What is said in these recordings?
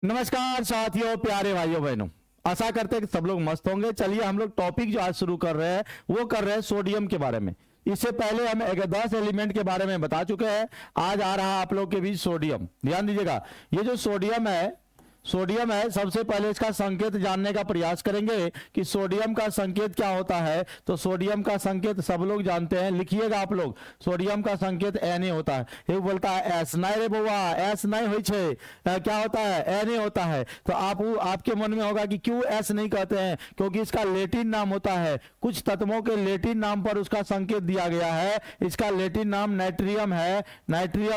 नमस्कार साथियों, प्यारे भाइयों बहनों, आशा करते हैं कि सब लोग मस्त होंगे। चलिए हम लोग टॉपिक जो आज शुरू कर रहे हैं वो कर रहे हैं सोडियम के बारे में। इससे पहले हम 10 एलिमेंट के बारे में बता चुके हैं। आज आ रहा आप लोग के बीच सोडियम। ध्यान दीजिएगा, ये जो सोडियम है, सबसे पहले इसका संकेत जानने का प्रयास करेंगे कि सोडियम का संकेत क्या होता है। तो सोडियम का संकेत सब लोग जानते हैं, लिखिएगा आप लोग। सोडियम का संकेत Na होता है। ये बोलता है एस नहीं रे बउआ, एस नहीं हो छे, क्या होता है Na होता है। तो आपके मन में होगा कि क्यों एस नहीं कहते हैं, क्योंकि इसका लेटिन नाम होता है। कुछ तत्वों के लेटिन नाम पर उसका संकेत दिया गया है। इसका लेटिन नाम नाइट्रियम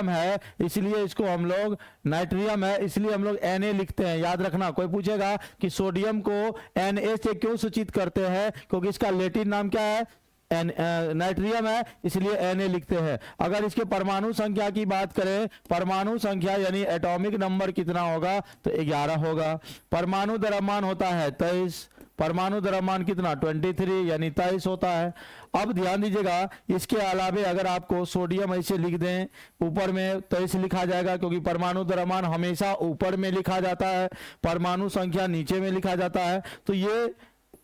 है, इसलिए इसको हम लोग नाइट्रियम है, इसलिए हम लोग Na लिखते हैं। याद रखना, कोई पूछेगा कि सोडियम को Na से क्यों सूचित करते हैं, क्योंकि इसका लेटिन नाम क्या है, नाइट्रियम है, इसलिए Na लिखते हैं। अगर इसके परमाणु संख्या की बात करें, परमाणु संख्या यानी एटॉमिक नंबर कितना होगा, तो 11 होगा। परमाणु द्रव्यमान होता है 23, परमाणु द्रव्यमान कितना 23 यानी 23 होता है। अब ध्यान दीजिएगा, इसके अलावे अगर आपको सोडियम ऐसे लिख दें ऊपर में, तो ऐसे लिखा जाएगा, क्योंकि परमाणु द्रव्यमान हमेशा ऊपर में लिखा जाता है, परमाणु संख्या नीचे में लिखा जाता है। तो ये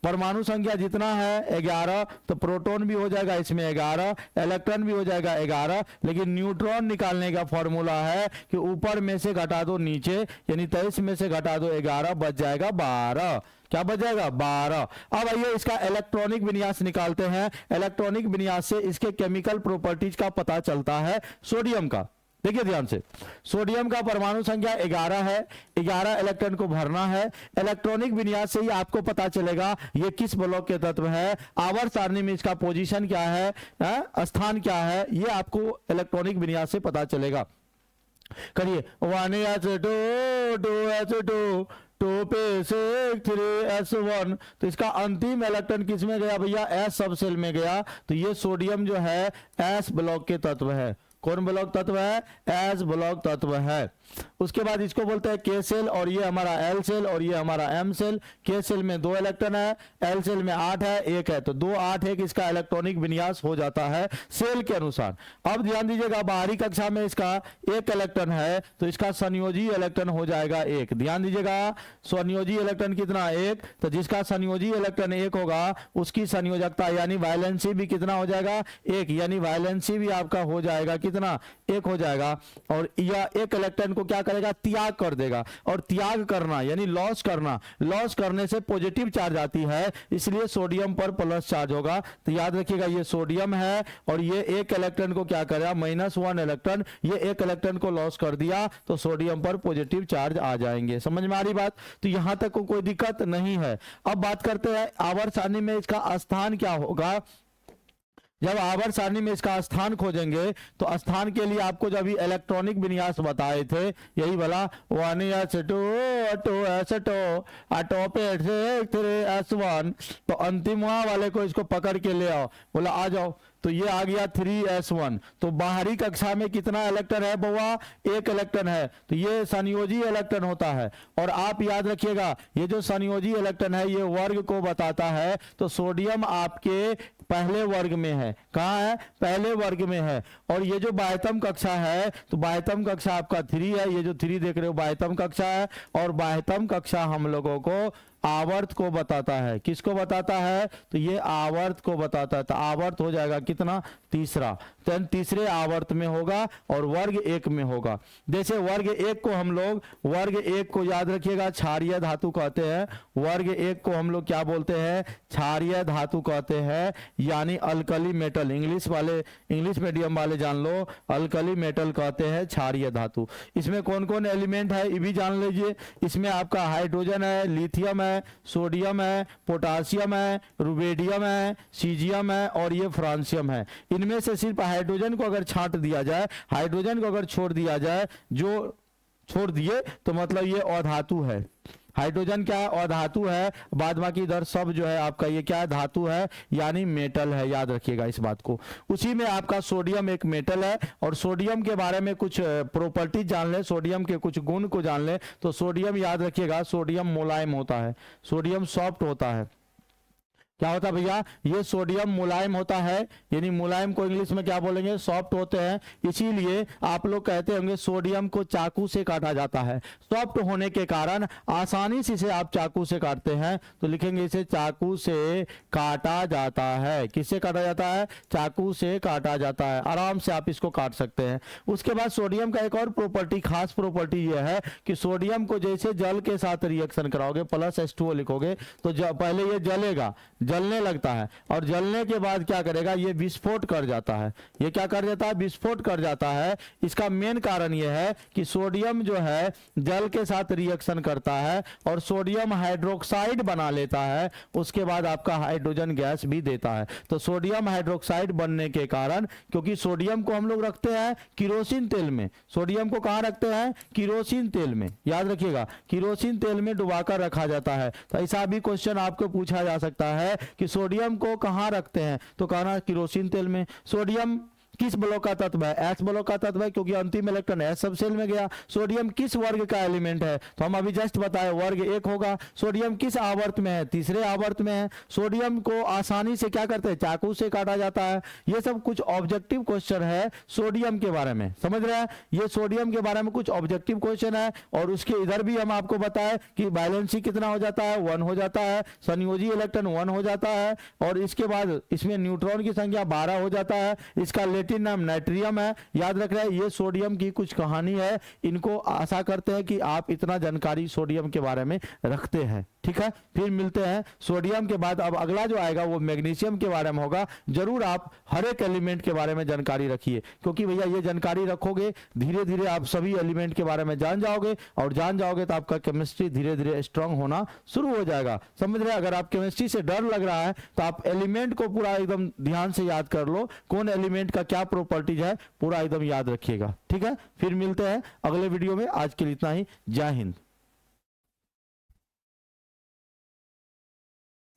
परमाणु संख्या जितना है 11, तो प्रोटॉन भी हो जाएगा इसमें 11, इलेक्ट्रॉन भी हो जाएगा 11, लेकिन न्यूट्रॉन निकालने का फॉर्मूला है कि ऊपर में से घटा दो नीचे, यानी 23 में से घटा दो 11, बच जाएगा 12। क्या बच जाएगा 12। अब आइए इसका इलेक्ट्रॉनिक विन्यास निकालते हैं। इलेक्ट्रॉनिक विन्यास से इसके केमिकल प्रॉपर्टीज का पता चलता है सोडियम का। देखिए ध्यान से, सोडियम का परमाणु संख्या 11 है, 11 इलेक्ट्रॉन को भरना है। इलेक्ट्रॉनिक विन्यास से ही आपको पता चलेगा ये किस ब्लॉक के तत्व है, आवर्त सारणी में इसका पोजीशन क्या है, स्थान क्या है, ये आपको इलेक्ट्रॉनिक विन्यास से पता चलेगा। करिए 1s2 2s2 2 पे 6 3s1, तो इसका अंतिम इलेक्ट्रॉन किस में गया भैया, एस सब सेल में गया। तो ये सोडियम जो है एस ब्लॉक के तत्व है। कौन ब्लॉक तत्व है, एस ब्लॉक तत्व है। उसके बाद इसको बोलते हैं के सेल, और ये हमारा एल सेल और ये हमारा एम सेल। के सेल में 2 इलेक्ट्रॉन है, एल सेल में 8 है, 1 है, तो 2 8 1 इसका इलेक्ट्रॉनिक विन्यास हो जाता है सेल के अनुसार। अब ध्यान दीजिएगा, बाहरी कक्षा में इसका 1 इलेक्ट्रॉन है, तो इसका संयोजी इलेक्ट्रॉन हो जाएगा 1। ध्यान दीजिएगा, संयोजी इलेक्ट्रॉन कितना 1, तो जिसका संयोजी इलेक्ट्रॉन 1 होगा उसकी संयोजकता यानी वायलेंसी भी कितना हो जाएगा 1, यानी वायलेंसी भी आपका हो जाएगा कितना 1 हो जाएगा। और यह 1 इलेक्ट्रॉन को क्या करेगा, त्याग कर देगा। और त्याग करना यानी लॉस करना, लॉस करने से पॉजिटिव चार्ज आती है, इसलिए सोडियम पर प्लस चार्ज होगा। तो याद रखिएगा, ये सोडियम है और ये 1 इलेक्ट्रॉन को क्या करेगा, -1 इलेक्ट्रॉन, ये 1 इलेक्ट्रॉन को लॉस कर दिया, तो सोडियम पर पॉजिटिव चार्ज आ जाएंगे। समझ में आ रही बात, तो यहां तक को कोई दिक्कत नहीं है। अब बात करते हैं आवर्त सारणी में इसका स्थान क्या होगा। जब आवर्त सारणी में इसका स्थान खोजेंगे, तो स्थान के लिए आपको जब इलेक्ट्रॉनिक विन्यास बताए थे, यही वाला 1s2 2s2 3s1, तो अंतिम वाले को इसको पकड़ के ले आओ, बोला आ जाओ, तो ये आ गया 3s1। तो बाहरी कक्षा में कितना इलेक्ट्रॉन है बउआ, 1 इलेक्ट्रॉन है, तो ये संयोजी इलेक्ट्रॉन होता है। और आप याद रखिएगा, ये जो संयोजी इलेक्ट्रॉन है ये वर्ग को बताता है। तो सोडियम आपके पहले वर्ग में है, कहाँ है, पहले वर्ग में है। और ये जो बाह्यतम कक्षा है, तो बाह्यतम कक्षा आपका 3 है, ये जो 3 देख रहे हो बाह्यतम कक्षा है। और बाह्यतम कक्षा हम लोगों को आवर्त को बताता है, किसको बताता है, तो ये आवर्त को बताता है। तो आवर्त हो जाएगा कितना, तीसरा, तो तीसरे आवर्त में होगा और वर्ग 1 में होगा। जैसे वर्ग 1 को हम लोग, वर्ग 1 को याद रखिएगा क्षारीय धातु कहते हैं। वर्ग 1 को हम लोग क्या बोलते हैं, क्षारीय धातु कहते हैं, यानी अल्कली मेटल। इंग्लिश मीडियम वाले जान लो, अल्कली मेटल कहते हैं क्षारीय धातु। इसमें कौन कौन एलिमेंट है ये भी जान लीजिए। इसमें आपका हाइड्रोजन है, लिथियम है, सोडियम है, पोटासियम है, रुबेडियम है, सीजियम है और ये फ्रांसियम है। इनमें से सिर्फ हाइड्रोजन को अगर छांट दिया जाए, हाइड्रोजन को अगर छोड़ दिया जाए, जो छोड़ दिए तो मतलब ये अधातु है। हाइड्रोजन क्या है, अधातु है, बाद बाकी इधर सब जो है आपका ये क्या है, धातु है, यानी मेटल है। याद रखिएगा इस बात को। उसी में आपका सोडियम एक मेटल है। और सोडियम के बारे में कुछ प्रॉपर्टी जान ले, सोडियम के कुछ गुण को जान ले, तो सोडियम याद रखिएगा, सोडियम मुलायम होता है, सोडियम सॉफ्ट होता है। क्या होता है भैया, ये सोडियम मुलायम होता है, यानी मुलायम को इंग्लिश में क्या बोलेंगे, सॉफ्ट होते हैं, इसीलिए आप लोग कहते होंगे सोडियम को चाकू से काटा जाता है। सॉफ्ट होने के कारण आसानी से इसे आप चाकू से काटते हैं, तो लिखेंगे इसे चाकू से काटा जाता है। किससे काटा जाता है, चाकू से काटा जाता है, आराम से आप इसको काट सकते हैं। उसके बाद सोडियम का एक और प्रॉपर्टी, खास प्रॉपर्टी यह है कि सोडियम को जैसे जल के साथ रिएक्शन कराओगे, प्लस H2O लिखोगे, तो पहले ये जलेगा, जलने लगता है, और जलने के बाद क्या करेगा, ये विस्फोट कर जाता है। ये क्या कर जाता है, विस्फोट कर जाता है। इसका मेन कारण यह है कि सोडियम जो है जल के साथ रिएक्शन करता है और सोडियम हाइड्रोक्साइड बना लेता है, उसके बाद आपका हाइड्रोजन गैस भी देता है। तो सोडियम हाइड्रोक्साइड बनने के कारण, क्योंकि सोडियम को हम लोग रखते हैं किरोसिन तेल में, सोडियम को कहां रखते हैं, किरोसिन तेल में, याद रखिएगा, किरोसिन तेल में डुबाकर रखा जाता है। तो ऐसा भी क्वेश्चन आपको पूछा जा सकता है कि सोडियम को कहां रखते हैं, तो कहना किरोसिन तेल में। सोडियम किस ब्लॉक का तत्व है, एस ब्लॉक का तत्व है, क्योंकि अंतिम इलेक्ट्रॉन एस सब सेल में गया। सोडियम किस वर्ग का एलिमेंट है, तो हम अभी जस्ट बताए वर्ग 1 होगा। सोडियम किस आवर्त में है, तीसरे आवर्त में है। सोडियम को आसानी से क्या करते हैं, चाकू से काटा जाता है। ये सब कुछ ऑब्जेक्टिव क्वेश्चन है सोडियम के बारे में, समझ रहे हैं, ये सोडियम के बारे में कुछ ऑब्जेक्टिव क्वेश्चन है। और उसके इधर भी हम आपको बताए कि बैलेंसी कितना हो जाता है, 1 हो जाता है, संयोजी इलेक्ट्रॉन 1 हो जाता है, और इसके बाद इसमें न्यूट्रॉन की संख्या 12 हो जाता है। इसका लेटिन नाम नाइट्रियम है, याद रख रहे हैं। ये सोडियम की कुछ कहानी है, इनको आशा करते हैं कि आप इतना जानकारी सोडियम के बारे में रखते हैं, ठीक है। फिर मिलते हैं सोडियम के बाद। अब अगला जो आएगा वो मैग्नीशियम के बारे में होगा। जरूर आप हर एक एलिमेंट के बारे में जानकारी रखिए, क्योंकि भैया ये जानकारी रखोगे, धीरे धीरे आप सभी एलिमेंट के बारे में जान जाओगे, और जान जाओगे तो आपका केमिस्ट्री धीरे धीरे स्ट्रांग होना शुरू हो जाएगा, समझ रहे हैं। अगर आप केमिस्ट्री से डर लग रहा है तो आप एलिमेंट को पूरा एकदम ध्यान से याद कर लो, कौन एलिमेंट का क्या प्रॉपर्टीज है, पूरा एकदम याद रखिएगा, ठीक है। फिर मिलते हैं अगले वीडियो में, आज के लिए इतना ही, जय हिंद।